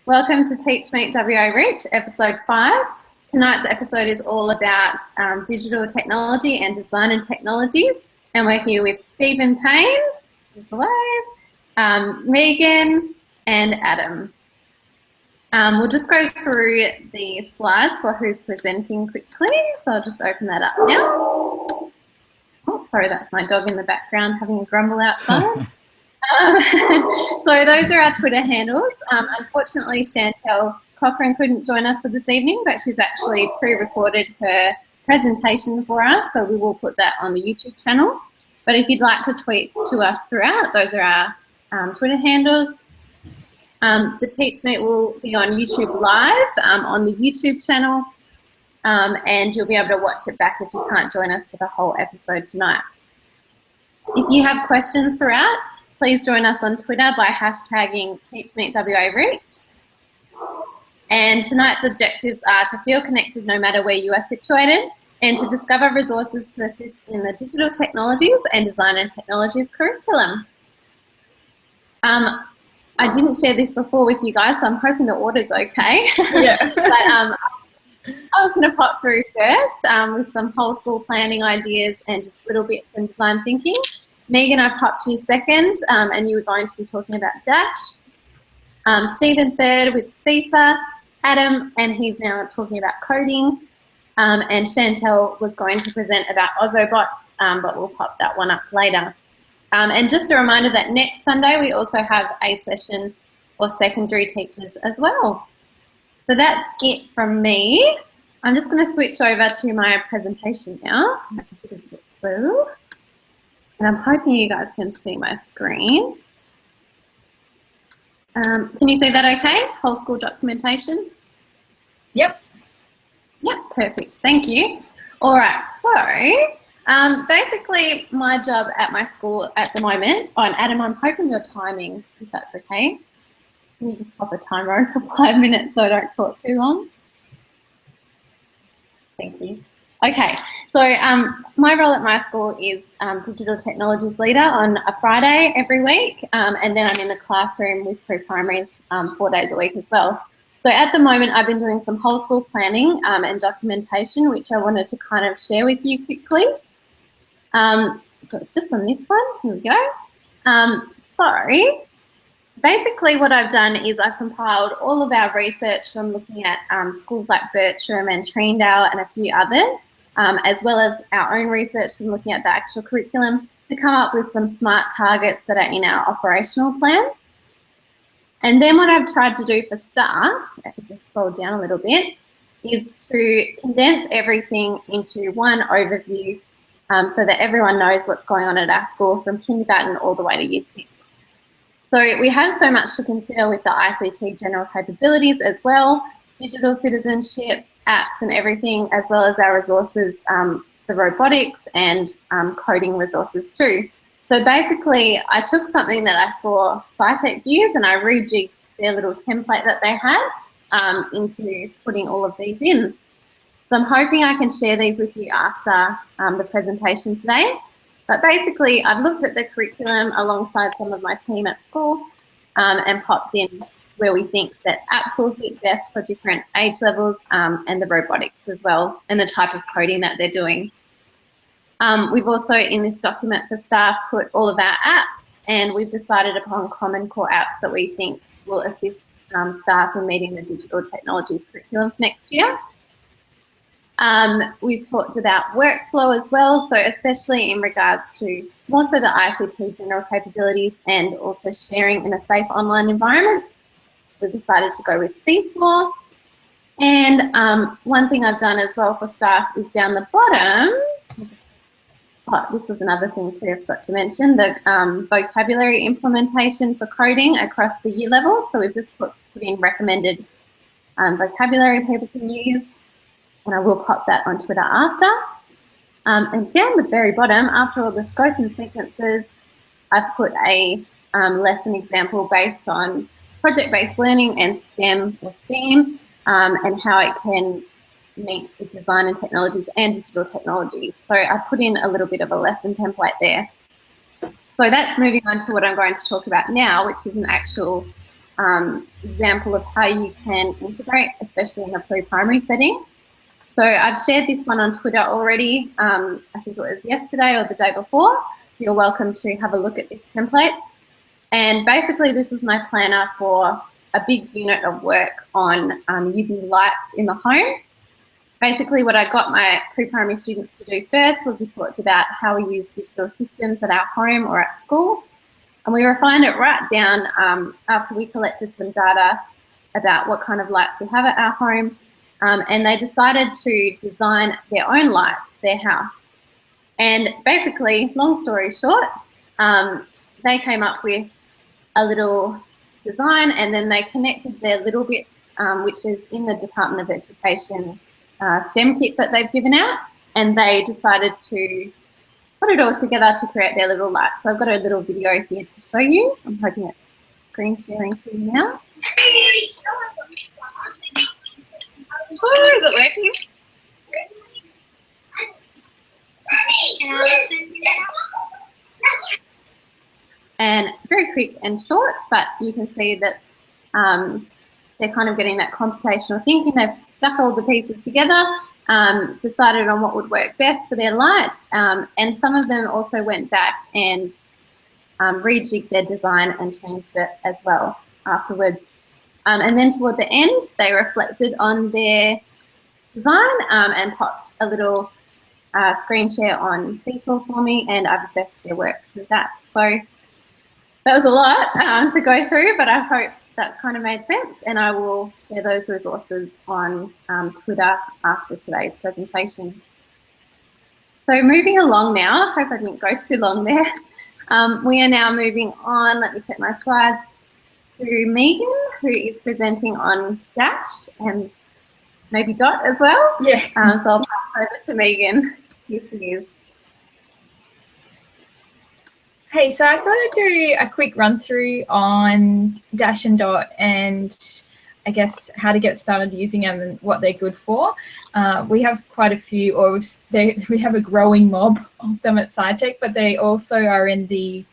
Welcome to TeachMeet WA Reach, episode 5. Tonight's episode is all about digital technology and design and technologies. And we're here with Stephen Payne, who's alive, Megan and Adam. We'll just go through the slides for who's presenting quickly. So I'll just open that up now. Oh, sorry, that's my dog in the background having a grumble outside. So those are our Twitter handles. Unfortunately, Chantel Cochran couldn't join us for this evening, but she's actually pre-recorded her presentation for us, so we will put that on the YouTube channel. But if you'd like to tweet to us throughout, those are our Twitter handles. The TeachMeet will be on YouTube Live on the YouTube channel, and you'll be able to watch it back if you can't join us for the whole episode tonight. If you have questions throughout, please join us on Twitter by hashtagging TeachMeetWAReach. And tonight's objectives are to feel connected no matter where you are situated and to discover resources to assist in the digital technologies and design and technologies curriculum. I didn't share this before with you guys, so I'm hoping the order's okay. Yeah. But I was going to pop through first with some whole school planning ideas and just little bits in design thinking. Megan, I popped you second, and you were going to be talking about Dash. Stephen third with CISA. Adam, and he's now talking about coding. And Chantel was going to present about Ozobots, but we'll pop that one up later. And just a reminder that next Sunday we also have a session for secondary teachers as well. So that's it from me. I'm just going to switch over to my presentation now. And I'm hoping you guys can see my screen. Can you see that okay? Whole school documentation? Yep. Yep, perfect. Thank you. All right, so basically my job at my school at the moment, and Adam, I'm hoping your timing, if that's okay. Can you just pop a timer on for 5 minutes so I don't talk too long? Thank you. Okay, so my role at my school is Digital Technologies Leader on a Friday every week, and then I'm in the classroom with pre-primaries 4 days a week as well. So at the moment I've been doing some whole school planning and documentation, which I wanted to kind of share with you quickly. So it's just on this one, here we go. So basically what I've done is I've compiled all of our research from looking at schools like Bertram and Treendale and a few others, as well as our own research from looking at the actual curriculum to come up with some smart targets that are in our operational plan. And then what I've tried to do for staff, if I just scroll down a little bit, is to condense everything into one overview so that everyone knows what's going on at our school from kindergarten all the way to year 6. So we have so much to consider with the ICT general capabilities as well, digital citizenships, apps and everything, as well as our resources, the robotics and coding resources too. So basically I took something that I saw SciTech use and I rejigged their little template that they had into putting all of these in. So I'm hoping I can share these with you after the presentation today. But basically, I've looked at the curriculum alongside some of my team at school and popped in where we think that apps will fit best for different age levels and the robotics as well and the type of coding that they're doing. We've also, in this document for staff, put all of our apps and we've decided upon common core apps that we think will assist staff in meeting the digital technologies curriculum for next year. We've talked about workflow as well, so especially in regards to more so the ICT general capabilities and also sharing in a safe online environment. We've decided to go with Seesaw. And one thing I've done as well for staff is down the bottom, this was another thing too I forgot to mention, the vocabulary implementation for coding across the year level. So we've just put in recommended vocabulary people can use. And I will pop that on Twitter after. And down the very bottom, after all the scope and sequences, I've put a lesson example based on project-based learning and STEM or STEAM and how it can meet the design and technologies and digital technologies. So I put in a little bit of a lesson template there. So that's moving on to what I'm going to talk about now, which is an actual example of how you can integrate, especially in a pre-primary setting. So I've shared this one on Twitter already. I think it was yesterday or the day before. So you're welcome to have a look at this template. And basically this is my planner for a big unit of work on using lights in the home. Basically what I got my pre-primary students to do first was we talked about how we use digital systems at our home or at school. And we refined it right down after we collected some data about what kind of lights we have at our home. And they decided to design their own light, their house. And basically, long story short, they came up with a little design and then they connected their little bits, which is in the Department of Education STEM kit that they've given out. And they decided to put it all together to create their little light. So I've got a little video here to show you. I'm hoping it's screen sharing to you now. Oh, is it working? And very quick and short, but you can see that they're kind of getting that computational thinking. They've stuck all the pieces together, decided on what would work best for their light, and some of them also went back and rejigged their design and changed it as well afterwards. And then toward the end, they reflected on their design and popped a little screen share on Seesaw for me, and I've assessed their work with that. So that was a lot to go through, but I hope that's kind of made sense, and I will share those resources on Twitter after today's presentation. So moving along now, I hope I didn't go too long there. We are now moving on, let me check my slides, to Megan, who is presenting on Dash and maybe Dot as well. Yeah. So I'll pass over to Megan. Here she is. Hey, so I thought I'd do a quick run through on Dash and Dot and I guess how to get started using them and what they're good for. We have quite a few, or we have a growing mob of them at SciTech, but they also are in the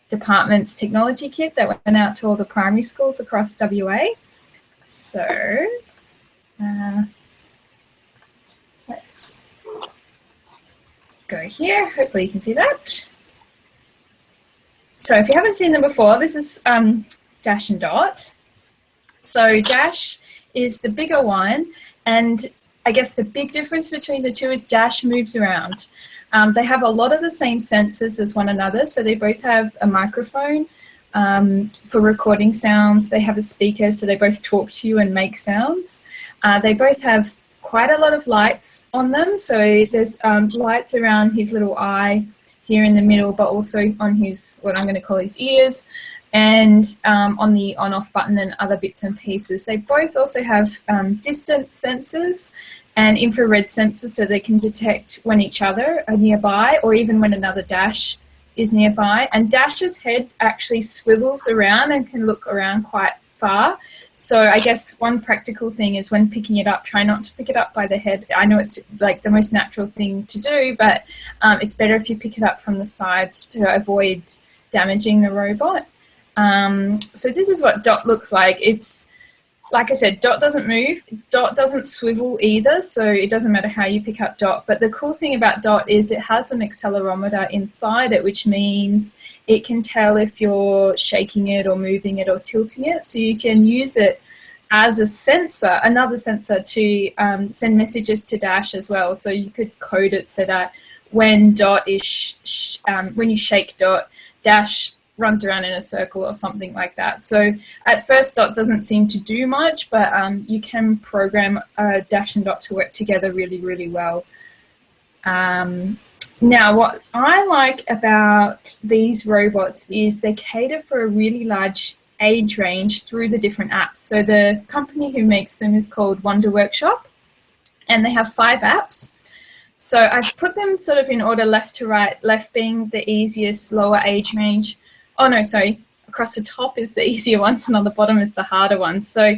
department's technology kit that went out to all the primary schools across WA. So let's go here. Hopefully you can see that. So if you haven't seen them before, this is Dash and Dot. So Dash is the bigger one, and I guess the big difference between the two is Dash moves around. They have a lot of the same sensors as one another, so they both have a microphone for recording sounds. They have a speaker, so they both talk to you and make sounds. They both have quite a lot of lights on them, so there's lights around his little eye here in the middle, but also on his, what I'm going to call his ears, and on the on-off button and other bits and pieces. They both also have distance sensors and infrared sensors, so they can detect when each other are nearby or even when another Dash is nearby. And Dash's head actually swivels around and can look around quite far. So I guess one practical thing is when picking it up, try not to pick it up by the head. I know it's like the most natural thing to do, but it's better if you pick it up from the sides to avoid damaging the robot. So this is what Dot looks like. It's, like I said, Dot doesn't move. Dot doesn't swivel either, so it doesn't matter how you pick up Dot. But the cool thing about Dot is it has an accelerometer inside it, which means it can tell if you're shaking it or moving it or tilting it. So you can use it as a sensor, another sensor, to send messages to Dash as well. So you could code it so that when Dot is, when you shake Dot, Dash runs around in a circle or something like that. So at first Dot doesn't seem to do much, but you can program Dash and Dot to work together really, really well. Now what I like about these robots is they cater for a really large age range through the different apps. So the company who makes them is called Wonder Workshop, and they have 5 apps. So I've put them sort of in order left to right, left being the easiest, lower age range. Oh no, sorry, across the top is the easier ones and on the bottom is the harder ones. So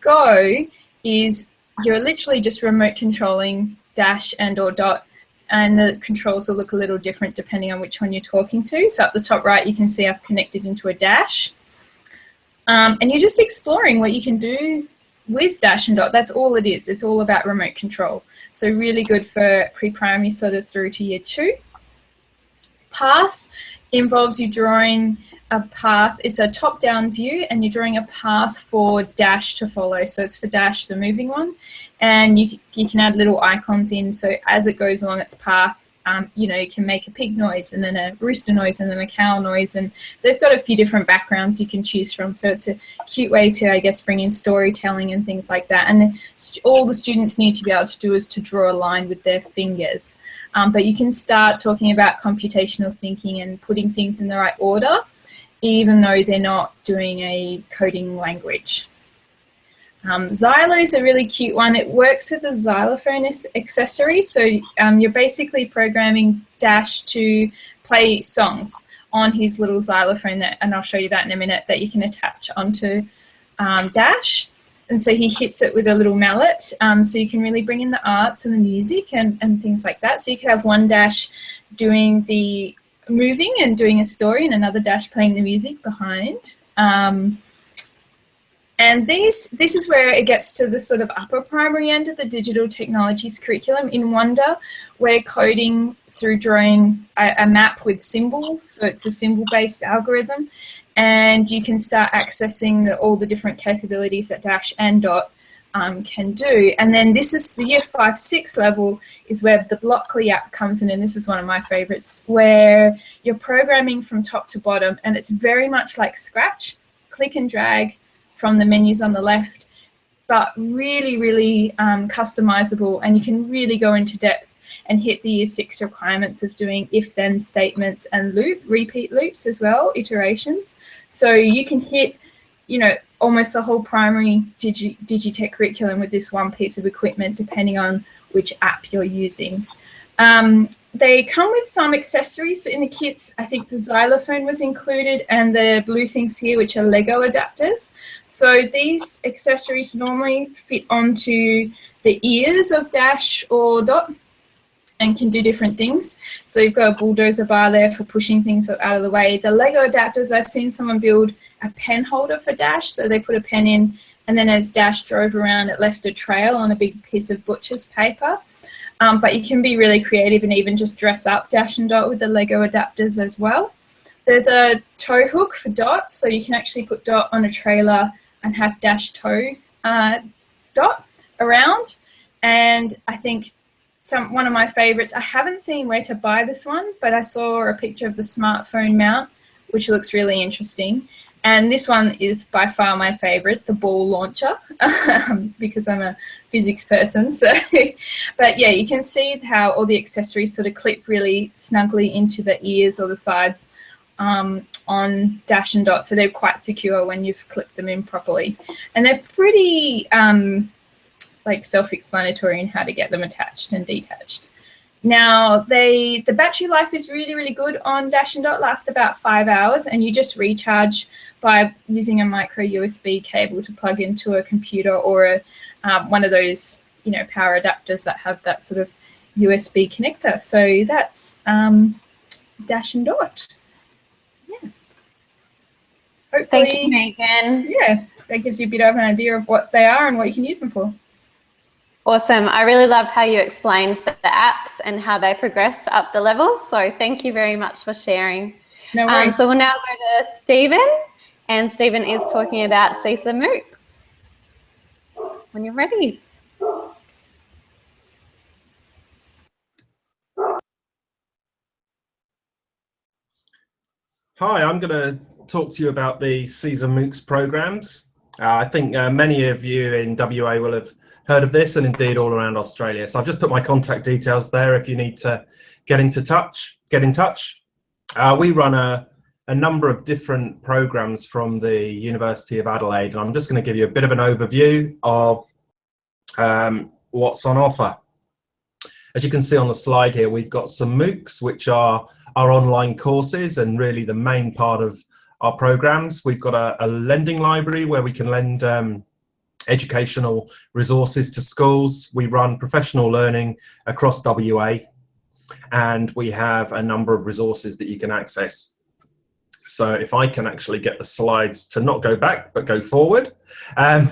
Go is, you're literally just remote controlling Dash and or Dot, and the controls will look a little different depending on which one you're talking to. So at the top right, you can see I've connected into a Dash. And you're just exploring what you can do with Dash and Dot. That's all it is. It's all about remote control. So really good for pre-primary sort of through to year 2. Path involves you drawing a path. It's a top-down view, and you're drawing a path for Dash to follow. So it's for Dash, the moving one, and you can add little icons in. So as it goes along its path, you know, you can make a pig noise, and then a rooster noise, and then a cow noise, and they've got a few different backgrounds you can choose from. So it's a cute way to, I guess, bring in storytelling and things like that. And all the students need to be able to do is to draw a line with their fingers. But you can start talking about computational thinking and putting things in the right order, even though they're not doing a coding language. Xylo is a really cute one. It works with the xylophone accessory. So you're basically programming Dash to play songs on his little xylophone, and I'll show you that in a minute, that you can attach onto Dash. And so he hits it with a little mallet. So you can really bring in the arts and the music and things like that. So you could have one Dash doing the moving and doing a story, and another Dash playing the music behind. And this is where it gets to the sort of upper primary end of the digital technologies curriculum. In Wonder, we're coding through drawing a map with symbols. So it's a symbol-based algorithm. And you can start accessing all the different capabilities that Dash and Dot can do. And then this is the year 5-6 level is where the Blockly app comes in, and this is one of my favorites, where you're programming from top to bottom, and it's very much like Scratch, click and drag from the menus on the left, but really, really customizable, and you can really go into depth and hit the year 6 requirements of doing if-then statements and repeat loops as well, iterations. So you can hit, you know, almost the whole primary Digitech curriculum with this one piece of equipment, depending on which app you're using. They come with some accessories. So in the kits, I think the xylophone was included, and the blue things here, which are Lego adapters. So these accessories normally fit onto the ears of Dash or Dot and can do different things. So you've got a bulldozer bar there for pushing things out of the way. The Lego adapters, I've seen someone build a pen holder for Dash. So they put a pen in, and then as Dash drove around, it left a trail on a big piece of butcher's paper. But you can be really creative and even just dress up Dash and Dot with the Lego adapters as well. There's a tow hook for Dot, so you can actually put Dot on a trailer and have Dash tow Dot around. And I think one of my favorites, I haven't seen where to buy this one, but I saw a picture of the smartphone mount, which looks really interesting. And this one is by far my favorite, the ball launcher, because I'm a physics person. So, but yeah, you can see how all the accessories sort of clip really snugly into the ears or the sides on Dash and Dot. So they're quite secure when you've clipped them in properly. And they're pretty like self-explanatory in how to get them attached and detached. Now, the battery life is really, really good on Dash and Dot, lasts about 5 hours, and you just recharge by using a micro USB cable to plug into a computer or one of those, you know, power adapters that have that sort of USB connector. So that's Dash and Dot. Yeah. Hopefully, thank you, Megan. Yeah, that gives you a bit of an idea of what they are and what you can use them for. Awesome. I really loved how you explained the apps and how they progressed up the levels. So thank you very much for sharing. No worries. So we'll now go to Stephen, and Stephen is talking about CISA MOOCs. When you're ready. Hi, I'm going to talk to you about the CISA MOOCs programs. I think many of you in WA will have heard of this, and indeed all around Australia. So I've just put my contact details there if you need to get in touch. We run a number of different programs from the University of Adelaide, and I'm just going to give you a bit of an overview of what's on offer. As you can see on the slide here, we've got some MOOCs, which are our online courses and really the main part of our programs. We've got a lending library where we can lend educational resources to schools. We run professional learning across WA, and we have a number of resources that you can access So if I can actually get the slides to not go back, but go forward.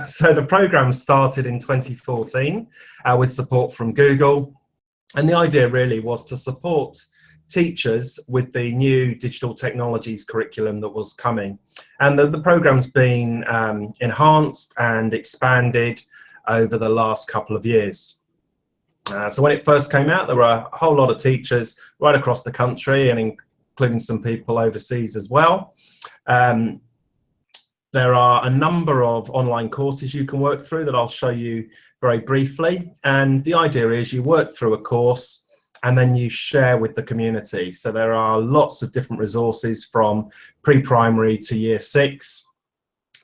So the program started in 2014 with support from Google. And the idea really was to support teachers with the new digital technologies curriculum that was coming. And the program's been enhanced and expanded over the last couple of years. So when it first came out, there were a whole lot of teachers right across the country, and including some people overseas as well. There are a number of online courses you can work through that I'll show you very briefly. And the idea is you work through a course and then you share with the community. So there are lots of different resources from pre-primary to year 6.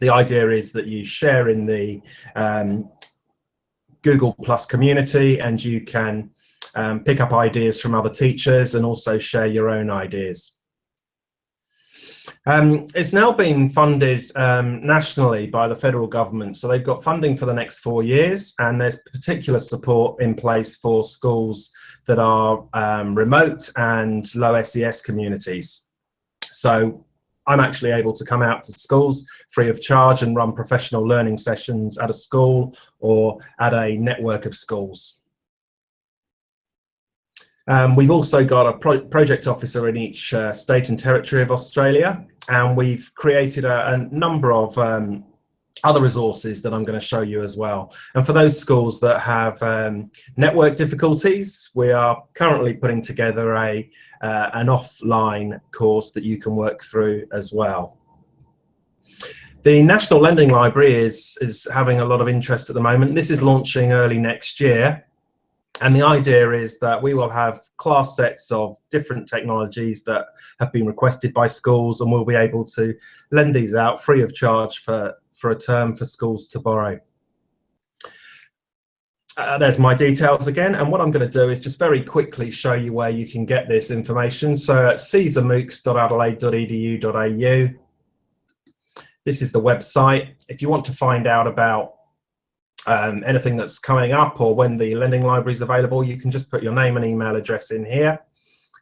The idea is that you share in the Google Plus community, and you can pick up ideas from other teachers and also share your own ideas. It's now been funded nationally by the federal government, so they've got funding for the next 4 years, and there's particular support in place for schools that are remote and low SES communities. So I'm actually able to come out to schools free of charge and run professional learning sessions at a school or at a network of schools. We've also got a project officer in each state and territory of Australia, and we've created a number of other resources that I'm going to show you as well. And for those schools that have network difficulties, we are currently putting together an offline course that you can work through as well. The National Lending Library is having a lot of interest at the moment. This is launching early next year. And the idea is that we will have class sets of different technologies that have been requested by schools, and we'll be able to lend these out free of charge for a term for schools to borrow. There's my details again, and what I'm going to do is just very quickly show you where you can get this information. So at caesarmoocs.adelaide.edu.au, this is the website. If you want to find out about anything that's coming up or when the lending library is available, you can just put your name and email address in here,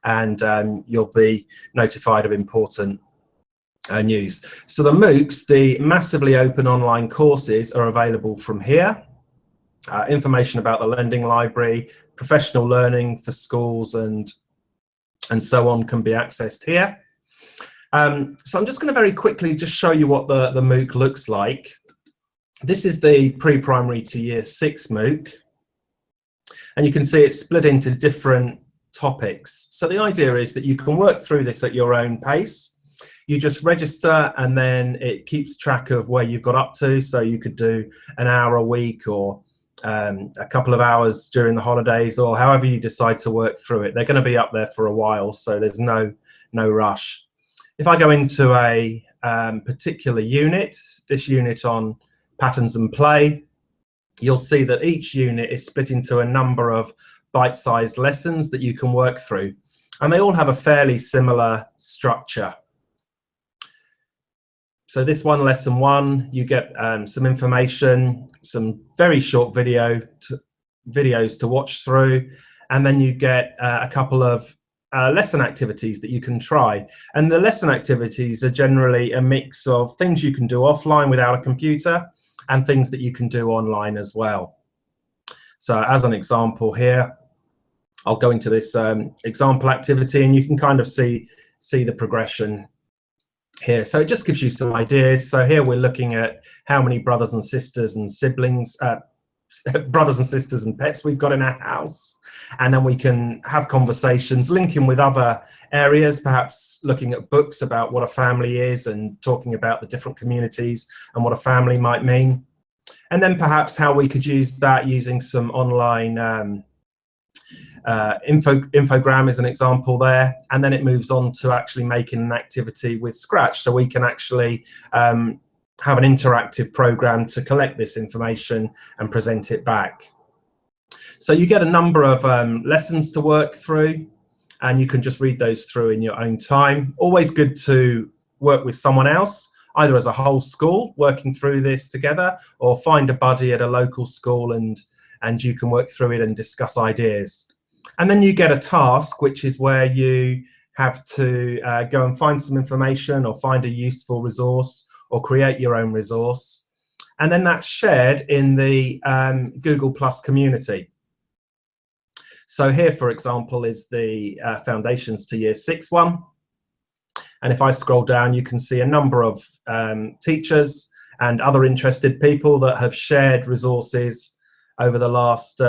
and you'll be notified of important news. So the MOOCs, the massively open online courses, are available from here. Information about the lending library, professional learning for schools and so on can be accessed here. So I'm just going to very quickly just show you what the MOOC looks like. This is the pre-primary to year 6 MOOC, and you can see it's split into different topics. So the idea is that you can work through this at your own pace. You just register, and then it keeps track of where you've got up to. So you could do an hour a week, or a couple of hours during the holidays, or however you decide to work through it. They're going to be up there for a while, so there's no rush. If I go into a particular unit, this unit on patterns and play, you'll see that each unit is split into a number of bite-sized lessons that you can work through, and they all have a fairly similar structure. So this one, lesson 1, you get some information, some very short videos to watch through, and then you get a couple of lesson activities that you can try. And the lesson activities are generally a mix of things you can do offline without a computer and things that you can do online as well. So as an example here, I'll go into this example activity, and you can kind of see the progression here. So it just gives you some ideas. So here we're looking at how many brothers and sisters and siblings, brothers and sisters and pets we've got in our house, and then we can have conversations linking with other areas, perhaps looking at books about what a family is and talking about the different communities and what a family might mean, and then perhaps how we could use that using some online infogram is an example there, and then it moves on to actually making an activity with Scratch, so we can actually have an interactive program to collect this information and present it back. So you get a number of lessons to work through, and you can just read those through in your own time. Always good to work with someone else, either as a whole school working through this together, or find a buddy at a local school and you can work through it and discuss ideas. And then you get a task, which is where you have to go and find some information or find a useful resource or create your own resource. And then that's shared in the Google Plus community. So here, for example, is the Foundations to Year 6 one. And if I scroll down, you can see a number of teachers and other interested people that have shared resources over the last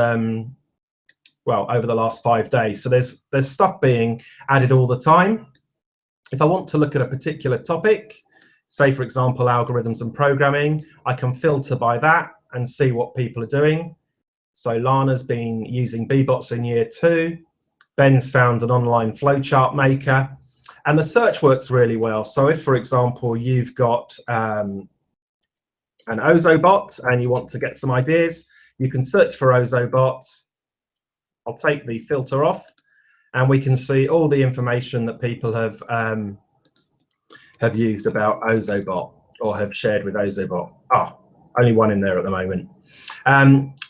over the last 5 days. So there's stuff being added all the time. If I want to look at a particular topic, say for example algorithms and programming, I can filter by that and see what people are doing. So Lana's been using Bbots in year 2. Ben's found an online flowchart maker, and the search works really well. So if, for example, you've got an Ozobot and you want to get some ideas, you can search for Ozobot. I'll take the filter off, and we can see all the information that people have used about Ozobot or have shared with Ozobot. Only one in there at the moment.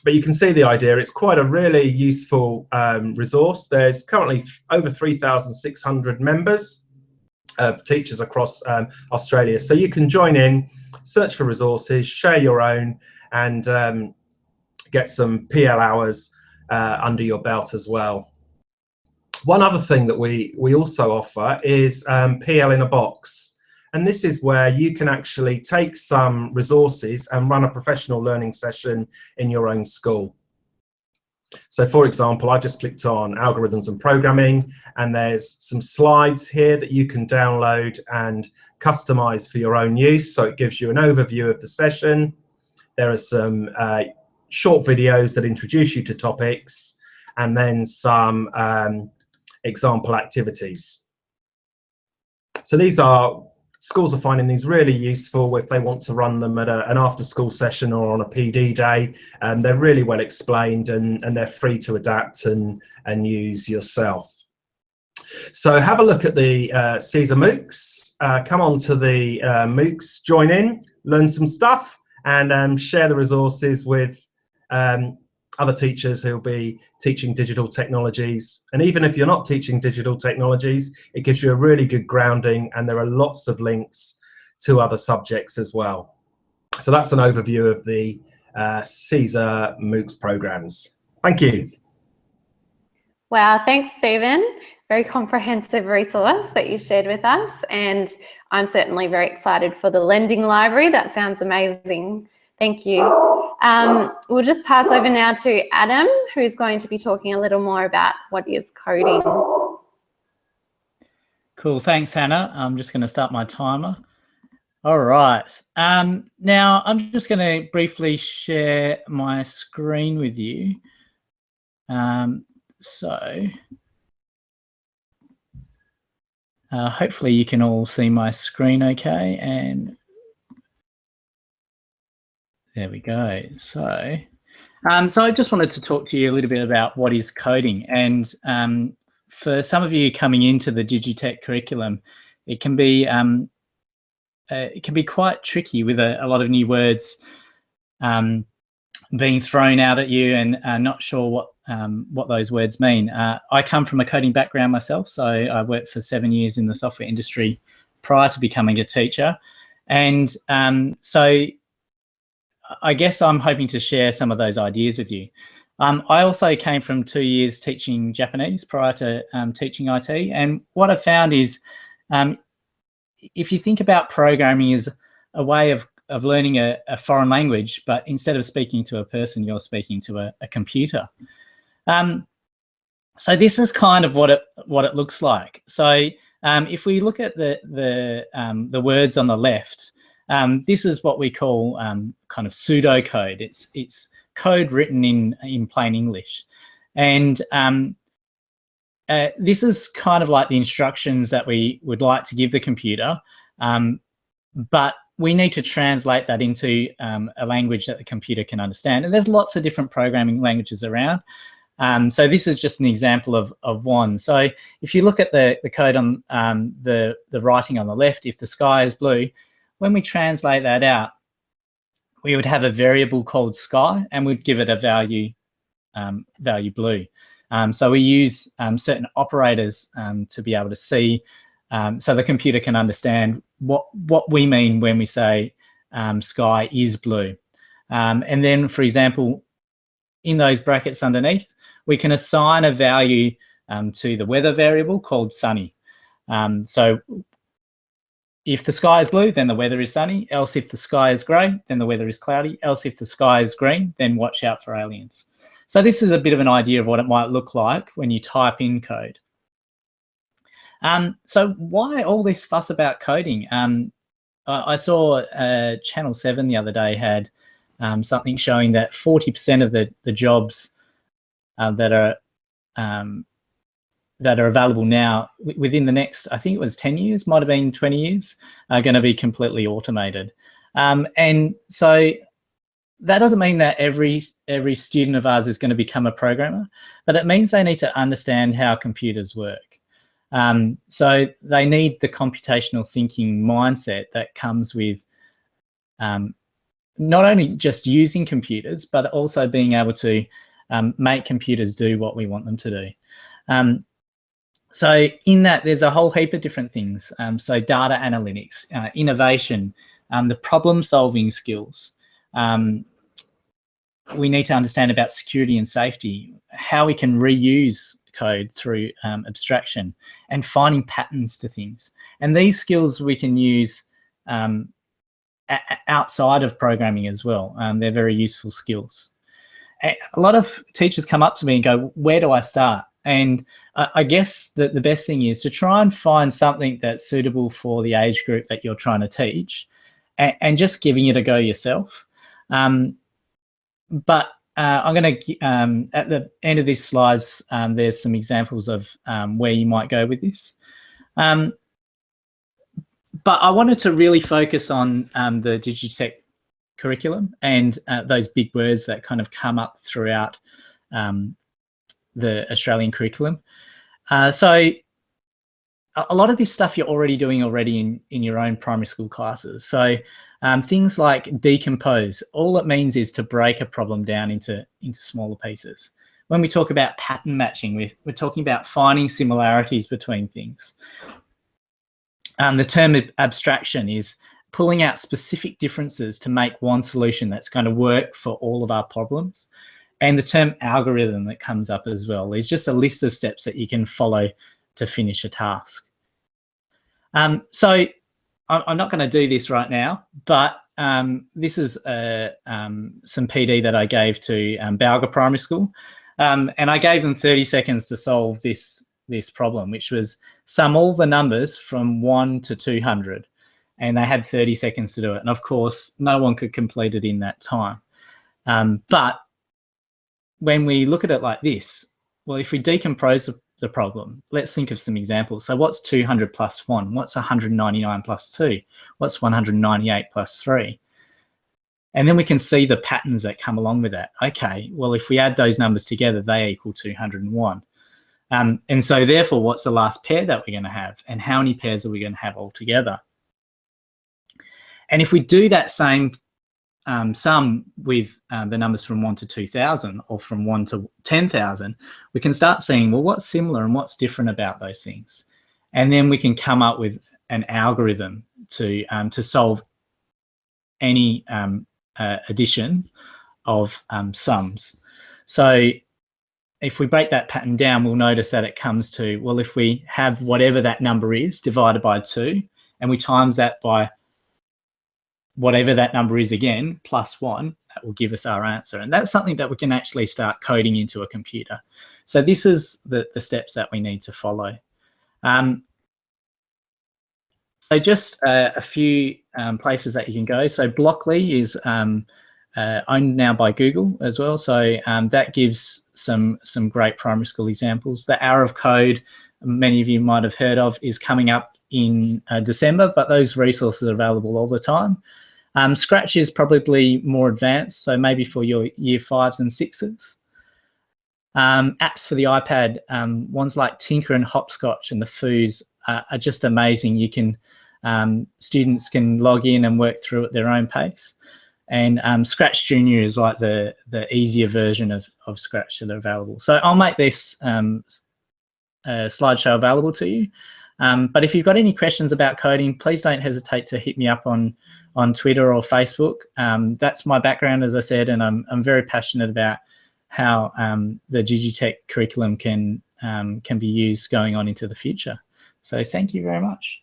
But you can see the idea. It's quite a really useful resource. There's currently over 3,600 members of teachers across Australia. So you can join in, search for resources, share your own, and get some PL hours under your belt as well. One other thing that we also offer is PL in a box. And this is where you can actually take some resources and run a professional learning session in your own school. So for example, I just clicked on algorithms and programming, and there's some slides here that you can download and customize for your own use. So it gives you an overview of the session. There are some short videos that introduce you to topics, and then some example activities. So schools are finding these really useful if they want to run them at an after-school session or on a PD day. And they're really well explained, and they're free to adapt and use yourself. So have a look at the CESA MOOCs. Come on to the MOOCs, join in, learn some stuff, and share the resources with other teachers who'll be teaching digital technologies. And even if you're not teaching digital technologies, it gives you a really good grounding, and there are lots of links to other subjects as well. So that's an overview of the CESA MOOCs programs. Thank you. Wow, thanks, Stephen. Very comprehensive resource that you shared with us, and I'm certainly very excited for the lending library. That sounds amazing. Thank you. We'll just pass over now to Adam, who's going to be talking a little more about what is coding. Cool, thanks, Hannah. I'm just going to start my timer. All right. Now, I'm just going to briefly share my screen with you. Hopefully you can all see my screen okay, and there we go. So I just wanted to talk to you a little bit about what is coding. And for some of you coming into the Digitech curriculum, it can be quite tricky with a lot of new words being thrown out at you, and not sure what those words mean. I come from a coding background myself, so I worked for 7 years in the software industry prior to becoming a teacher. And so I guess I'm hoping to share some of those ideas with you. I also came from 2 years teaching Japanese prior to teaching IT. And what I found is if you think about programming as a way of learning a foreign language, but instead of speaking to a person, you're speaking to a computer. So this is kind of what it looks like. So if we look at the words on the left, this is what we call kind of pseudocode. It's code written in plain English, and this is kind of like the instructions that we would like to give the computer, but we need to translate that into a language that the computer can understand. And there's lots of different programming languages around. So this is just an example of one. So if you look at the code on the writing on the left, if the sky is blue, when we translate that out, we would have a variable called sky, and we'd give it a value blue. So we use certain operators to be able to see, so the computer can understand what we mean when we say sky is blue. And then, for example, in those brackets underneath, we can assign a value to the weather variable called sunny. So if the sky is blue, then the weather is sunny. Else if the sky is grey, then the weather is cloudy. Else if the sky is green, then watch out for aliens. So this is a bit of an idea of what it might look like when you type in code. So why all this fuss about coding? I saw Channel 7 the other day had something showing that 40% of the jobs that are available now within the next, I think it was 10 years, might have been 20 years, are going to be completely automated. And so that doesn't mean that every student of ours is going to become a programmer, but it means they need to understand how computers work. So they need the computational thinking mindset that comes with not only just using computers, but also being able to make computers do what we want them to do. So in that, there's a whole heap of different things. So data analytics, innovation, the problem-solving skills. We need to understand about security and safety, how we can reuse code through abstraction, and finding patterns to things. And these skills we can use outside of programming as well. They're very useful skills. A lot of teachers come up to me and go, where do I start? And I guess that the best thing is to try and find something that's suitable for the age group that you're trying to teach, and just giving it a go yourself. But I'm going to, at the end of these slides, there's some examples of where you might go with this. But I wanted to really focus on the Digitech curriculum and those big words that kind of come up throughout the Australian curriculum. So a lot of this stuff you're already doing in your own primary school classes. So things like decompose, all it means is to break a problem down into smaller pieces. When we talk about pattern matching, we're talking about finding similarities between things. The term abstraction is pulling out specific differences to make one solution that's going to work for all of our problems. And the term algorithm that comes up as well is just a list of steps that you can follow to finish a task. So I'm not going to do this right now, but this is some PD that I gave to Balga Primary School. And I gave them 30 seconds to solve this problem, which was sum all the numbers from 1 to 200. And they had 30 seconds to do it. And of course, no one could complete it in that time. But when we look at it like this, well, if we decompose the problem, let's think of some examples. So what's 200 plus 1? What's 199 plus 2? What's 198 plus 3? And then we can see the patterns that come along with that. Okay, well, if we add those numbers together, they equal 201. And so therefore, what's the last pair that we're going to have? And how many pairs are we going to have altogether? And if we do that same sum with the numbers from 1 to 2,000 or from 1 to 10,000, we can start seeing, well, what's similar and what's different about those things. And then we can come up with an algorithm to solve any addition of sums. So if we break that pattern down, we'll notice that it comes to, well, if we have whatever that number is divided by 2, and we times that by whatever that number is again, plus 1, that will give us our answer. And that's something that we can actually start coding into a computer. So this is the steps that we need to follow. So just a few places that you can go. So Blockly is owned now by Google as well. So that gives some great primary school examples. The Hour of Code, many of you might have heard of, is coming up in December, but those resources are available all the time. Scratch is probably more advanced, so maybe for your year 5s and 6s. Apps for the iPad, ones like Tinker and Hopscotch and the Foos are just amazing. You can students can log in and work through at their own pace. And Scratch Junior is like the easier version of of Scratch that are available. So I'll make this slideshow available to you. But if you've got any questions about coding, please don't hesitate to hit me up on Twitter or Facebook. That's my background, as I said, and I'm very passionate about how the Digitech curriculum can be used going on into the future. So thank you very much.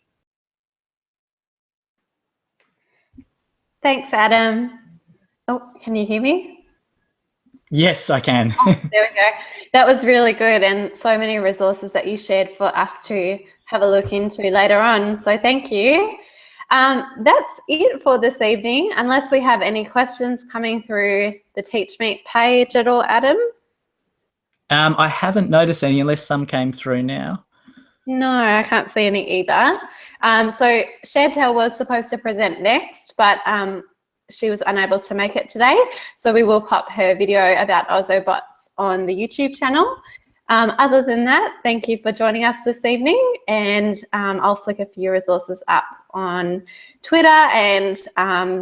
Thanks, Adam. Oh, can you hear me? Yes, I can. Oh, there we go. That was really good, and so many resources that you shared for us to have a look into later on. So thank you. That's it for this evening, unless we have any questions coming through the TeachMeet page at all, Adam? I haven't noticed any, unless some came through now. No, I can't see any either. So Chantel was supposed to present next, but she was unable to make it today. So we will pop her video about Ozobots on the YouTube channel. Other than that, thank you for joining us this evening, and I'll flick a few resources up on Twitter, and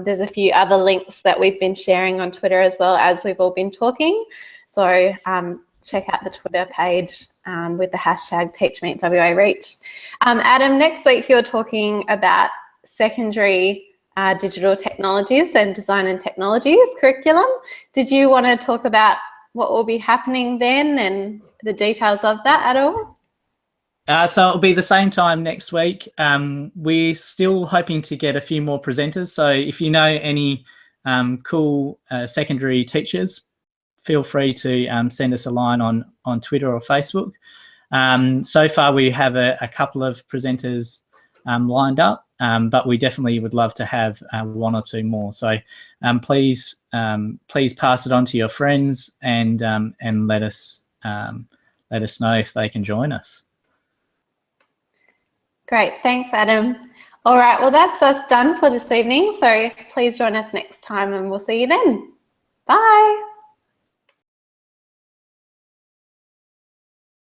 there's a few other links that we've been sharing on Twitter as well as we've all been talking. So check out the Twitter page with the hashtag TeachMeetWAReach. Adam, next week you're talking about secondary digital technologies and design and technologies curriculum. Did you want to talk about what will be happening then and the details of that at all? So it'll be the same time next week. We're still hoping to get a few more presenters. So if you know any cool secondary teachers, feel free to send us a line on Twitter or Facebook. So far we have a couple of presenters lined up, but we definitely would love to have one or two more. So please pass it on to your friends and let us know if they can join us. Great, thanks, Adam. All right, well, that's us done for this evening. So please join us next time and we'll see you then.